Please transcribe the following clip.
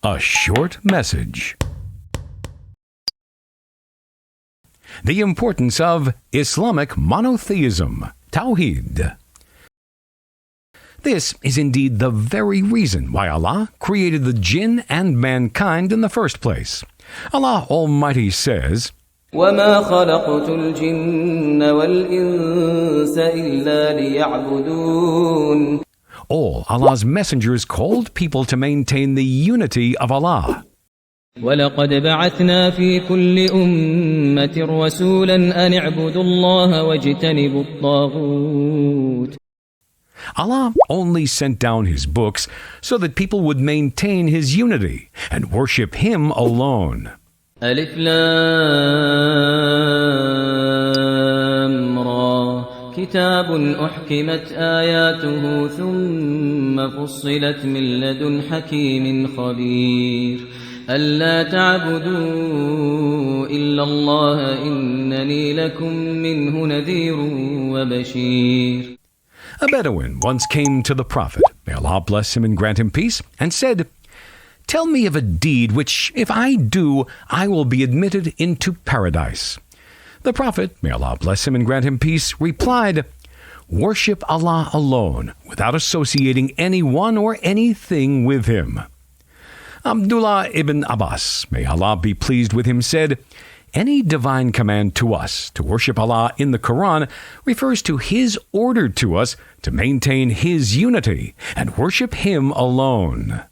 A short message. The importance of Islamic monotheism, Tawheed. This is indeed the very reason why Allah created the jinn and mankind in the first place. Allah Almighty says, وَمَا خَلَقْتُ الْجِنَّ وَالْإِنسَ إِلَّا لِيَعْبُدُونَ. All Allah's messengers called people to maintain the unity of Allah. وَلَقَدْ بَعَثْنَا فِي كُلِّ أُمَّةٍ رَسُولًا أَنِ اعْبُدُوا اللَّهَ وَاجْتَنِبُوا الطَّاغُوتَ. Allah only sent down His books so that people would maintain His unity and worship Him alone. ألف لام را كتاب أحكمت آياته ثم فصلت من لدن حكيم خبير ألا تعبدوا إلا الله إنني لكم منه نذير وبشير. A Bedouin once came to the Prophet, may Allah bless him and grant him peace, and said, "Tell me of a deed which, if I do, I will be admitted into paradise." The Prophet, may Allah bless him and grant him peace, replied, "Worship Allah alone, without associating anyone or anything with Him." Abdullah ibn Abbas, may Allah be pleased with him, said, "Any divine command to us to worship Allah in the Quran refers to His order to us to maintain His unity and worship Him alone."